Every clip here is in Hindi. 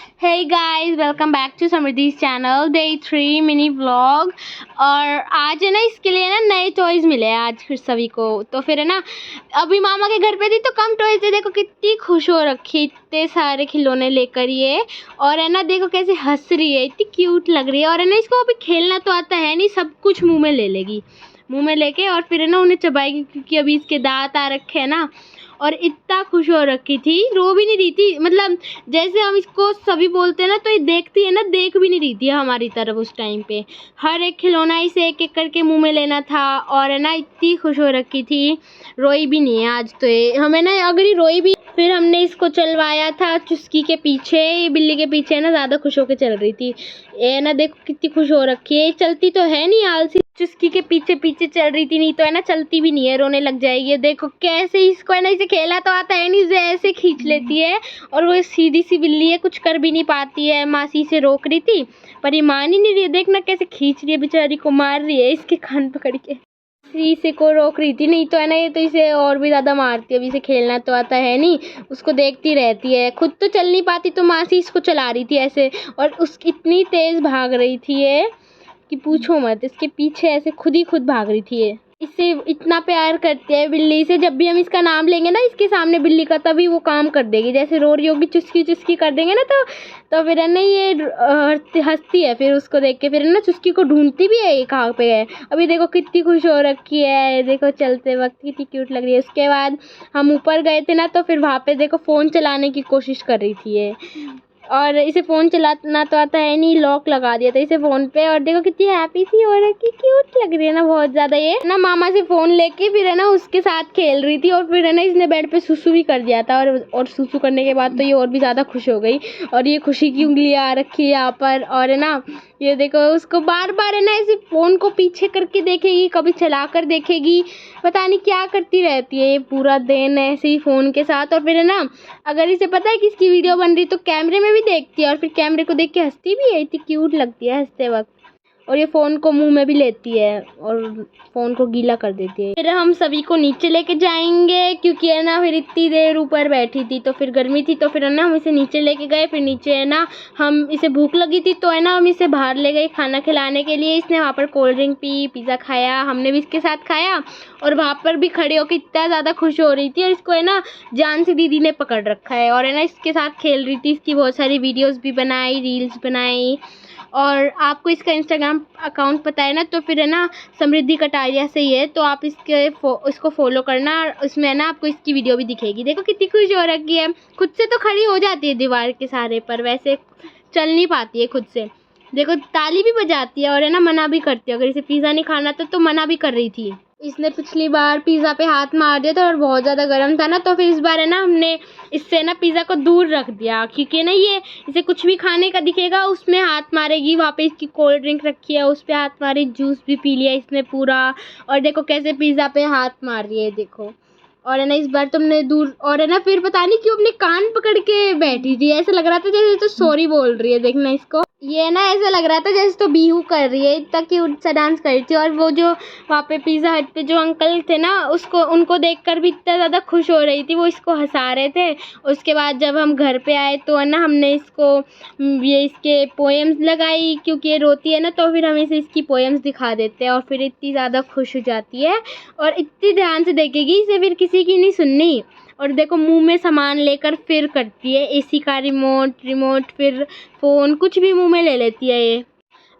Hey guys, welcome back to समृद्धि's चैनल डे 3 मिनी व्लॉग। और आज है ना, इसके लिए ना नए टॉयज़ मिले हैं आज फिर सभी को। तो फिर है ना, अभी मामा के घर पे थी तो कम टॉयज़ थे। देखो कितनी खुश हो रखी, इतने सारे खिलौने लेकर ये। और है ना, देखो कैसे हंस रही है, इतनी क्यूट लग रही है। और है ना, इसको अभी खेलना तो आता है नहीं, सब कुछ मुँह में ले लेगी, मुँह में लेके और फिर है ना उन्हें चबाएगी, क्योंकि अभी इसके दांत आ रखे हैं ना। और इतना खुश हो रखी थी, रो भी नहीं रही थी। मतलब जैसे हम इसको सभी बोलते हैं ना, तो ये देखती है ना, देख भी नहीं रही थी हमारी तरफ उस टाइम पे। हर एक खिलौना इसे एक एक करके मुंह में लेना था। और है ना, इतनी खुश हो रखी थी, रोई भी नहीं है आज तो ये। हमें ना, अगर ये रोई भी, फिर हमने इसको चलवाया था चुस्की के पीछे। ये बिल्ली के पीछे ना ज़्यादा खुश होकर चल रही थी। ये ना देखो कितनी खुश हो रखी है, चलती तो है नहीं, आलसी। चुस्की के पीछे पीछे चल रही थी, नहीं तो है ना चलती भी नहीं है, रोने लग जाएगी। देखो कैसे इसको है ना, इसे खेला तो आता है नहीं, इसे ऐसे खींच लेती है। और वो सीधी सी बिल्ली है, कुछ कर भी नहीं पाती है। मासी से रोक रही थी पर ये मान ही नहीं रही है। देखना कैसे खींच रही है, बेचारी को मार रही है इसके कान पकड़ के। इसे को रोक रही थी, नहीं तो है ना ये तो इसे और भी ज़्यादा मारती है। अभी इसे खेलना तो आता है नहीं, उसको देखती रहती है, खुद तो चल नहीं पाती तो मासी इसको चला रही थी ऐसे। और उस इतनी तेज़ भाग रही थी ये कि पूछो मत, इसके पीछे ऐसे खुद ही खुद भाग रही थी ये। इससे इतना प्यार करती है बिल्ली से, जब भी हम इसका नाम लेंगे ना इसके सामने बिल्ली का, तभी वो काम कर देगी। जैसे रो रही होगी, चुस्की चुस्की कर देंगे ना, तो फिर है ना ये हंसती है। फिर उसको देख के फिर है ना चुस्की को ढूंढती भी है, ये कहाँ पे है। अभी देखो कितनी खुश हो रखी है, देखो चलते वक्त कितनी क्यूट लग रही है। उसके बाद हम ऊपर गए थे ना, तो फिर वहाँ पे देखो फ़ोन चलाने की कोशिश कर रही थी ये। और इसे फ़ोन चलाना तो आता है नहीं, लॉक लगा दिया था इसे फ़ोन पे। और देखो कितनी हैप्पी सी हो रखी, क्यूट लग रही है ना बहुत ज़्यादा। ये ना मामा से फ़ोन लेके फिर है ना उसके साथ खेल रही थी। और फिर है ना इसने बेड पे सुसु भी कर दिया था। और सुसु करने के बाद तो ये और भी ज़्यादा खुश हो गई। और ये खुशी की उंगलियाँ आ रखी है यहाँ पर। और है ना, ये देखो उसको बार बार है ना ऐसे फ़ोन को पीछे करके देखेगी, कभी चला कर देखेगी, पता नहीं क्या करती रहती है ये पूरा दिन ऐसे ही फ़ोन के साथ। और फिर है ना, अगर इसे पता है कि इसकी वीडियो बन रही तो कैमरे में भी देखती है। और फिर कैमरे को देख के हंसती भी है, इतनी क्यूट लगती है हंसते वक्त। और ये फ़ोन को मुंह में भी लेती है और फ़ोन को गीला कर देती है। फिर हम सभी को नीचे लेके जाएंगे, क्योंकि है ना फिर इतनी देर ऊपर बैठी थी तो फिर गर्मी थी, तो फिर है ना हम इसे नीचे लेके गए। फिर नीचे है ना, हम इसे भूख लगी थी तो है ना हम इसे बाहर ले गए खाना खिलाने के लिए। इसने वहाँ पर कोल्ड ड्रिंक पी, पिज़्ज़ा खाया, हमने भी इसके साथ खाया। और वहाँ पर भी खड़े होकर इतना ज़्यादा खुश हो रही थी। और इसको है ना जान से दीदी ने पकड़ रखा है, और है ना इसके साथ खेल रही थी। इसकी बहुत सारी वीडियोज़ भी बनाई, रील्स बनाई। और आपको इसका इंस्टाग्राम अकाउंट पता है ना, तो फिर है ना समृद्धि कटारिया से ही है, तो आप इसको फॉलो करना। उसमें है ना आपको इसकी वीडियो भी दिखेगी। देखो कितनी खुश हो रखी है, खुद से तो खड़ी हो जाती है दीवार के सहारे पर, वैसे चल नहीं पाती है खुद से। देखो ताली भी बजाती है और है ना मना भी करती है। अगर इसे पिज़्ज़ा नहीं खाना था तो मना भी कर रही थी। इसने पिछली बार पिज़्ज़ा पे हाथ मार दिया था और बहुत ज़्यादा गर्म था ना, तो फिर इस बार है ना हमने इससे ना पिज़्ज़ा को दूर रख दिया, क्योंकि ना ये इसे कुछ भी खाने का दिखेगा उसमें हाथ मारेगी। वहाँ पे इसकी कोल्ड ड्रिंक रखी है, उस पर हाथ मारी, जूस भी पी लिया इसने पूरा। और देखो कैसे पिज़्ज़ा पे हाथ मार रही है, देखो। और है ना इस बार तुमने दूर, और है ना फिर पता नहीं क्यों अपने कान पकड़ के बैठी थी, ऐसा लग रहा था जैसे तो सॉरी बोल रही है। देखना इसको, ये ना ऐसा लग रहा था जैसे तो बिहू कर रही है, इतना क्यूट सा डांस कर रही थी। और वो जो वहाँ पे पिज़्ज़ा हट पे जो अंकल थे ना, उनको देखकर भी इतना ज़्यादा खुश हो रही थी, वो इसको हंसा रहे थे। उसके बाद जब हम घर पे आए तो है ना हमने इसको ये इसके पोएम्स लगाई, क्योंकि ये रोती है ना, तो फिर हम इसे इसकी पोएम्स दिखा देते हैं। और फिर इतनी ज़्यादा खुश हो जाती है और इतनी ध्यान से देखेगी, इसे फिर किसी की नहीं सुननी। और देखो मुंह में सामान लेकर फिर करती है, एसी का रिमोट फिर फ़ोन, कुछ भी मुंह में ले लेती है ये।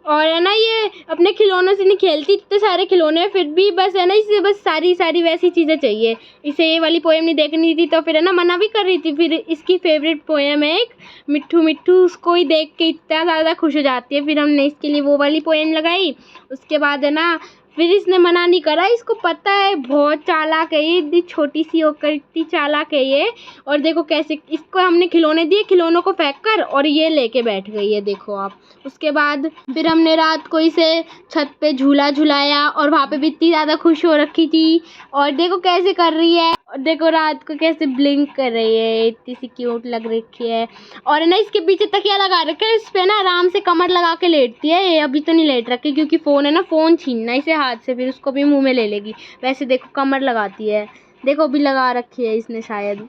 और है ना ये अपने खिलौनों से नहीं खेलती, इतने सारे खिलौने हैं फिर भी बस है ना इसे बस सारी वैसी चीज़ें चाहिए। इसे ये वाली पोएम नहीं देखनी थी तो फिर है ना मना भी कर रही थी। फिर इसकी फेवरेट पोएम है एक मिट्ठू मिट्ठू, उसको ही देख के इतना ज़्यादा खुश हो जाती है। फिर हमने इसके लिए वो वाली पोएम लगाई। उसके बाद है ना फिर इसने मना नहीं करा, इसको पता है बहुत चालाक है ये, इतनी छोटी सी होकर इतनी चालाक है ये। और देखो कैसे इसको हमने खिलौने दिए, खिलौनों को फेंक कर और ये लेके बैठ गई है, देखो आप। उसके बाद फिर हमने रात को इसे छत पे झूला झुलाया और वहाँ पे भी इतनी ज़्यादा खुश हो रखी थी। और देखो कैसे कर रही है, और देखो रात को कैसे ब्लिंक कर रही है, इतनी सी क्यूट लग रखी है। और है ना इसके पीछे तकिया लगा रखा है, इस पे ना आराम से कमर लगा के लेटती है ये। अभी तो नहीं लेट रखी क्योंकि फ़ोन है ना, फ़ोन छीनना इसे हाथ से, फिर उसको भी मुंह में ले लेगी। वैसे देखो कमर लगाती है, देखो अभी लगा रखी है इसने शायद।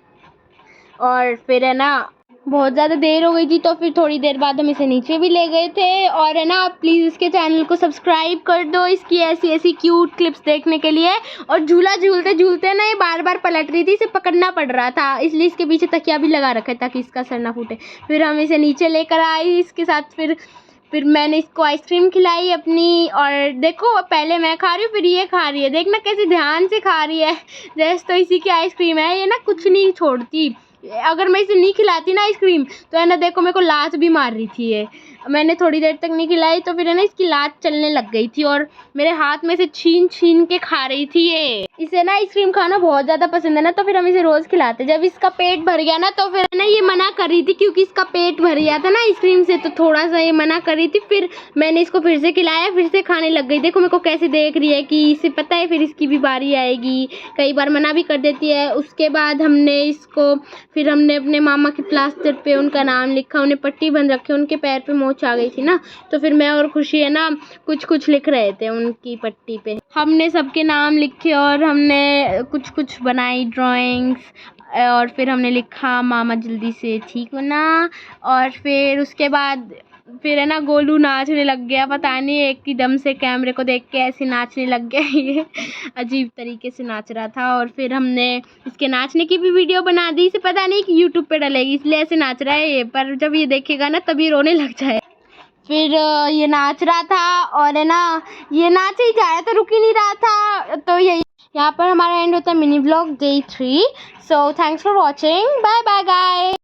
और फिर है ना बहुत ज़्यादा देर हो गई थी, तो फिर थोड़ी देर बाद हम इसे नीचे भी ले गए थे। और है ना, प्लीज़ इसके चैनल को सब्सक्राइब कर दो इसकी ऐसी ऐसी क्यूट क्लिप्स देखने के लिए। और झूला झूलते झूलते ना ये बार बार पलट रही थी, इसे पकड़ना पड़ रहा था, इसलिए इसके पीछे तकिया भी लगा रखा है ताकि इसका सर ना फूटे। फिर हम इसे नीचे लेकर आई इसके साथ। फिर मैंने इसको आइसक्रीम खिलाई अपनी, और देखो पहले मैं खा रही हूँ फिर ये खा रही है, देखना कैसे ध्यान से खा रही है। जैसे तो इसी की आइसक्रीम है, ये ना कुछ नहीं छोड़ती। अगर मैं इसे नहीं खिलाती ना आइसक्रीम, तो है ना देखो मेरे को लात भी मार रही थी ये। मैंने थोड़ी देर तक नहीं खिलाई तो फिर है ना इसकी लात चलने लग गई थी, और मेरे हाथ में से छीन छीन के खा रही थी ये। इसे ना आइसक्रीम खाना बहुत ज़्यादा पसंद है ना, तो फिर हम इसे रोज़ खिलाते। जब इसका पेट भर गया ना, तो फिर है ना ये मना कर रही थी, क्योंकि इसका पेट भर गया था ना आइसक्रीम से, तो थोड़ा सा ये मना कर रही थी। फिर मैंने इसको फिर से खिलाया, फिर से खाने लग गई। देखो मेरे को कैसे देख रही है कि इसे पता है फिर इसकी भी बारी आएगी, कई बार मना भी कर देती है। उसके बाद हमने अपने मामा के प्लास्टर पे उनका नाम लिखा, उन्हें पट्टी बंध रखी, उनके पैर पे मोच आ गई थी ना, तो फिर मैं और खुशी है ना कुछ कुछ लिख रहे थे उनकी पट्टी पे। हमने सबके नाम लिखे और हमने कुछ कुछ बनाई ड्राइंग्स, और फिर हमने लिखा मामा जल्दी से ठीक होना। और फिर उसके बाद फिर है ना गोलू नाचने लग गया, पता नहीं एकदम से कैमरे को देख के ऐसे नाचने लग गया। ये अजीब तरीके से नाच रहा था। और फिर हमने इसके नाचने की भी वीडियो बना दी। इसे पता नहीं कि यूट्यूब पे डलेगी इसलिए ऐसे नाच रहा है ये, पर जब ये देखेगा ना तभी रोने लग जाए। फिर ये नाच रहा था, और है ना ये नाच ही जा रहा था, रुक ही नहीं रहा था। तो यही यहाँ पर हमारा एंड होता है mini vlog day 3। So thanks for watching, bye bye guys.